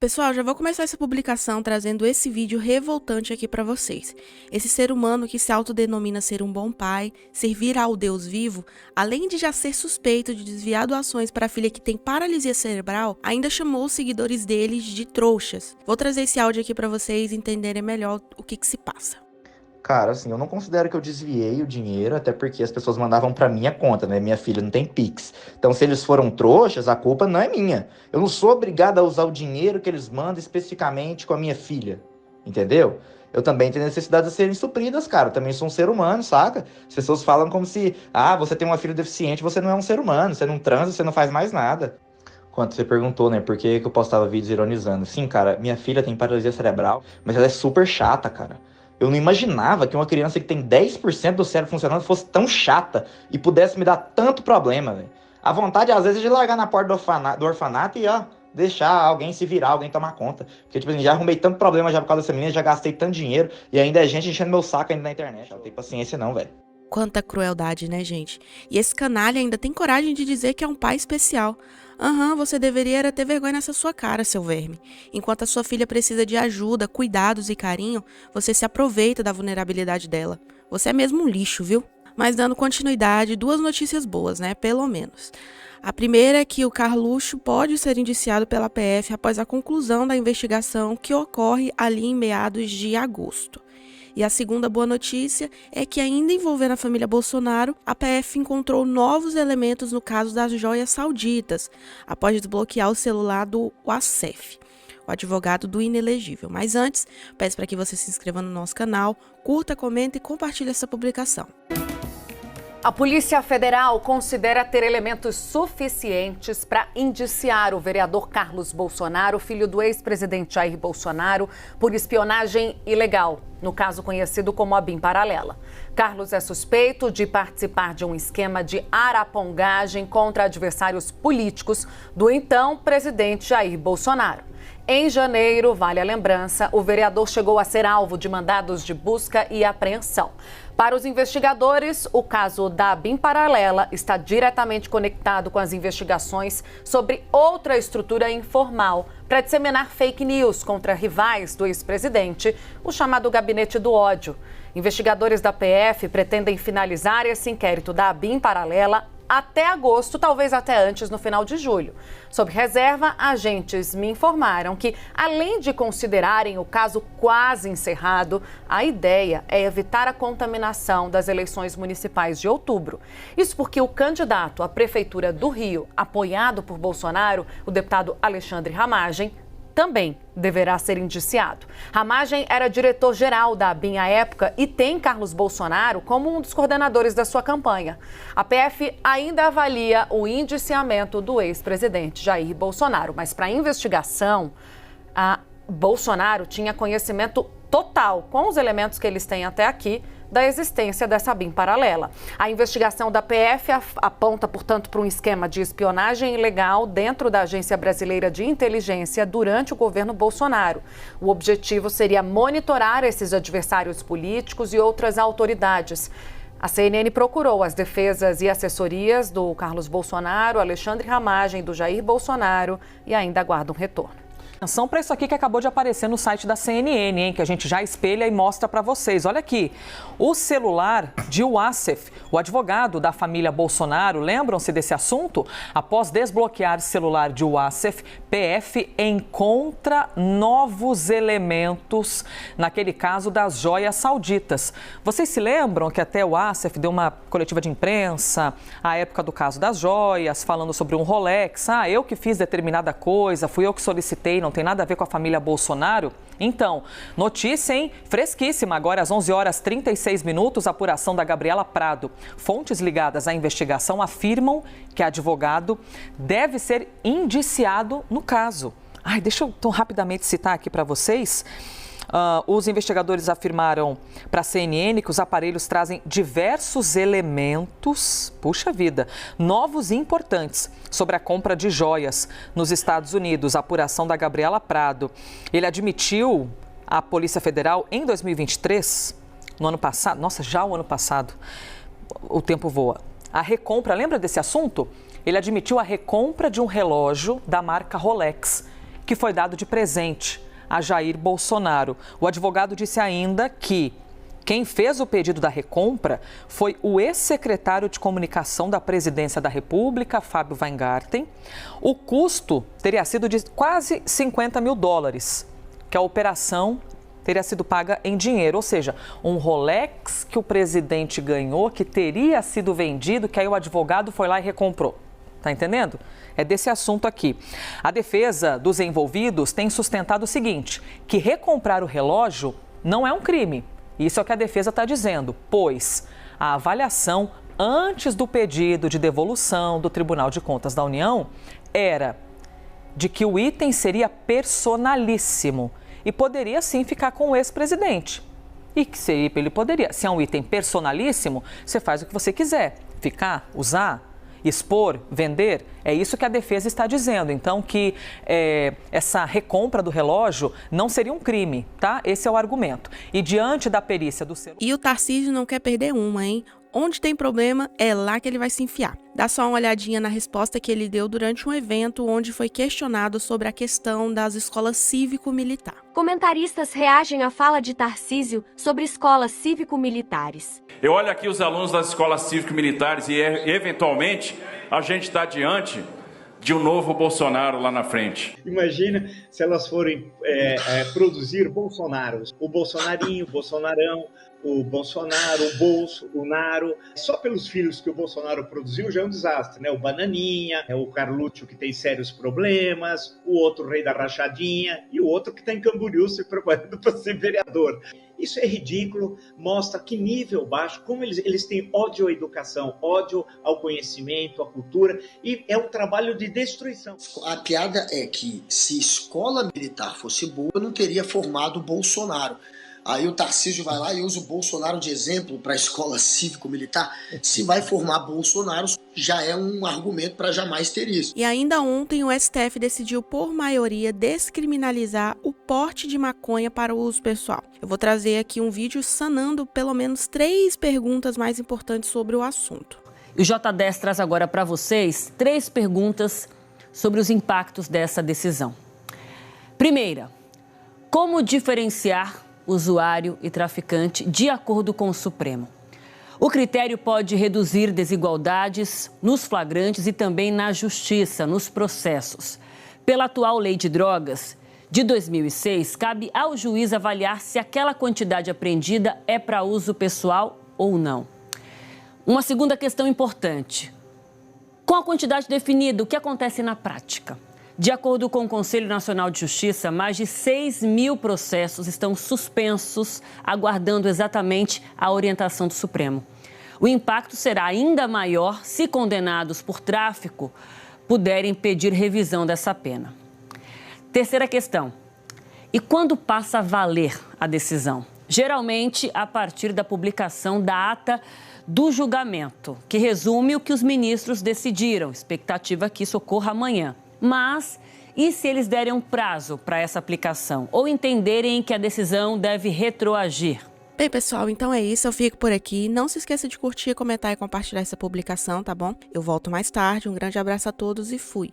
Pessoal, já vou começar essa publicação trazendo esse vídeo revoltante aqui pra vocês. Esse ser humano que se autodenomina ser um bom pai, servir ao Deus vivo, além de já ser suspeito de desviar doações para a filha que tem paralisia cerebral, ainda chamou os seguidores deles de trouxas. Vou trazer esse áudio aqui pra vocês entenderem melhor o que se passa. Cara, assim, eu não considero que eu desviei o dinheiro, até porque as pessoas mandavam pra minha conta, né? Minha filha não tem Pix. Então, se eles foram trouxas, a culpa não é minha. Eu não sou obrigado a usar o dinheiro que eles mandam especificamente com a minha filha, entendeu? Eu também tenho necessidade de serem supridas, cara. Eu também sou um ser humano, saca? As pessoas falam como se, você tem uma filha deficiente, você não é um ser humano, você não transa, você não faz mais nada. Quando você perguntou, né, por que eu postava vídeos ironizando. Sim, cara, minha filha tem paralisia cerebral, mas ela é super chata, cara. Eu não imaginava que uma criança que tem 10% do cérebro funcionando fosse tão chata e pudesse me dar tanto problema, velho. A vontade, às vezes, é de largar na porta do orfanato e, deixar alguém se virar, alguém tomar conta. Porque, tipo assim, já arrumei tanto problema já por causa dessa menina, já gastei tanto dinheiro e ainda é gente enchendo meu saco ainda na internet. Eu não tenho paciência não, velho. Quanta crueldade, né, gente? E esse canalha ainda tem coragem de dizer que é um pai especial. Você deveria ter vergonha nessa sua cara, seu verme. Enquanto a sua filha precisa de ajuda, cuidados e carinho, você se aproveita da vulnerabilidade dela. Você é mesmo um lixo, viu? Mas dando continuidade, duas notícias boas, né? Pelo menos. A primeira é que o Carluxo pode ser indiciado pela PF após a conclusão da investigação que ocorre ali em meados de agosto. E a segunda boa notícia é que, ainda envolvendo a família Bolsonaro, a PF encontrou novos elementos no caso das joias sauditas, após desbloquear o celular do Wassef, o advogado do inelegível. Mas antes, peço para que você se inscreva no nosso canal, curta, comenta e compartilhe essa publicação. A Polícia Federal considera ter elementos suficientes para indiciar o vereador Carlos Bolsonaro, filho do ex-presidente Jair Bolsonaro, por espionagem ilegal, no caso conhecido como a BIM Paralela. Carlos é suspeito de participar de um esquema de arapongagem contra adversários políticos do então presidente Jair Bolsonaro. Em janeiro, vale a lembrança, o vereador chegou a ser alvo de mandados de busca e apreensão. Para os investigadores, o caso da BIM Paralela está diretamente conectado com as investigações sobre outra estrutura informal para disseminar fake news contra rivais do ex-presidente, o chamado Gabinete do Ódio. Investigadores da PF pretendem finalizar esse inquérito da BIM Paralela até agosto, talvez até antes, no final de julho. Sob reserva, agentes me informaram que, além de considerarem o caso quase encerrado, a ideia é evitar a contaminação das eleições municipais de outubro. Isso porque o candidato à Prefeitura do Rio, apoiado por Bolsonaro, o deputado Alexandre Ramagem, também deverá ser indiciado. Ramagem era diretor-geral da ABIN à época e tem Carlos Bolsonaro como um dos coordenadores da sua campanha. A PF ainda avalia o indiciamento do ex-presidente Jair Bolsonaro, mas para a investigação, Bolsonaro tinha conhecimento total, com os elementos que eles têm até aqui, da existência dessa BIM paralela. A investigação da PF aponta, portanto, para um esquema de espionagem ilegal dentro da Agência Brasileira de Inteligência durante o governo Bolsonaro. O objetivo seria monitorar esses adversários políticos e outras autoridades. A CNN procurou as defesas e assessorias do Carlos Bolsonaro, Alexandre Ramagem, do Jair Bolsonaro e ainda aguarda um retorno. Atenção para isso aqui que acabou de aparecer no site da CNN, hein, que a gente já espelha e mostra para vocês. Olha aqui, o celular de Wassef, o advogado da família Bolsonaro, lembram-se desse assunto? Após desbloquear o celular de Wassef, PF encontra novos elementos, naquele caso das joias sauditas. Vocês se lembram que até o Wassef deu uma coletiva de imprensa, à época do caso das joias, falando sobre um Rolex, eu que fiz determinada coisa, fui eu que solicitei, não tem nada a ver com a família Bolsonaro? Então, notícia, hein? Fresquíssima, agora às 11h36, apuração da Gabriela Prado. Fontes ligadas à investigação afirmam que advogado deve ser indiciado no caso. Deixa eu tão rapidamente citar aqui para vocês. Os investigadores afirmaram para a CNN que os aparelhos trazem diversos elementos, novos e importantes sobre a compra de joias nos Estados Unidos. A apuração da Gabriela Prado. Ele admitiu à Polícia Federal em 2023, no ano passado, já o ano passado, o tempo voa, a recompra, lembra desse assunto? Ele admitiu a recompra de um relógio da marca Rolex, que foi dado de presente a Jair Bolsonaro. O advogado disse ainda que quem fez o pedido da recompra foi o ex-secretário de comunicação da Presidência da República, Fábio Weingarten. O custo teria sido de quase 50 mil dólares, que a operação teria sido paga em dinheiro, ou seja, um Rolex que o presidente ganhou, que teria sido vendido, que aí o advogado foi lá e recomprou. Tá entendendo? É desse assunto aqui. A defesa dos envolvidos tem sustentado o seguinte, que recomprar o relógio não é um crime. Isso é o que a defesa está dizendo, pois a avaliação antes do pedido de devolução do Tribunal de Contas da União era de que o item seria personalíssimo e poderia sim ficar com o ex-presidente. E que ele poderia, se é um item personalíssimo, você faz o que você quiser, ficar, usar, expor, vender, é isso que a defesa está dizendo. Então, que essa recompra do relógio não seria um crime, tá? Esse é o argumento. E diante da perícia do celular... E o Tarcísio não quer perder uma, hein? Onde tem problema, é lá que ele vai se enfiar. Dá só uma olhadinha na resposta que ele deu durante um evento onde foi questionado sobre a questão das escolas cívico-militar. Comentaristas reagem à fala de Tarcísio sobre escolas cívico-militares. Eu olho aqui os alunos das escolas cívico-militares e, eventualmente, a gente está diante de um novo Bolsonaro lá na frente. Imagina se elas forem produzir Bolsonaros. O Bolsonarinho, o Bolsonarão, o Bolsonaro, o Bolso, o Naro. Só pelos filhos que o Bolsonaro produziu já é um desastre, né? O Bananinha, o Carluccio, que tem sérios problemas, o outro rei da rachadinha e o outro que está em Camboriú se preparando para ser vereador. Isso é ridículo, mostra que nível baixo, como eles têm ódio à educação, ódio ao conhecimento, à cultura, e é um trabalho de destruição. A piada é que se escola militar fosse boa, não teria formado o Bolsonaro. Aí o Tarcísio vai lá e usa o Bolsonaro de exemplo para a escola cívico-militar. Se vai formar Bolsonaro, já é um argumento para jamais ter isso. E ainda ontem o STF decidiu por maioria descriminalizar o porte de maconha para o uso pessoal. Eu vou trazer aqui um vídeo sanando pelo menos 3 perguntas mais importantes sobre o assunto. E o J10 traz agora para vocês 3 perguntas sobre os impactos dessa decisão. Primeira, como diferenciar usuário e traficante de acordo com o Supremo? O critério pode reduzir desigualdades nos flagrantes e também na justiça, nos processos. Pela atual lei de drogas de 2006, cabe ao juiz avaliar se aquela quantidade apreendida é para uso pessoal ou não. Uma segunda questão importante. Com a quantidade definida, o que acontece na prática? De acordo com o Conselho Nacional de Justiça, mais de 6 mil processos estão suspensos, aguardando exatamente a orientação do Supremo. O impacto será ainda maior se condenados por tráfico puderem pedir revisão dessa pena. Terceira questão. E quando passa a valer a decisão? Geralmente, a partir da publicação da ata do julgamento, que resume o que os ministros decidiram. Expectativa que isso ocorra amanhã. Mas, e se eles derem um prazo para essa aplicação? Ou entenderem que a decisão deve retroagir? Bem, pessoal, então é isso. Eu fico por aqui. Não se esqueça de curtir, comentar e compartilhar essa publicação, tá bom? Eu volto mais tarde. Um grande abraço a todos e fui!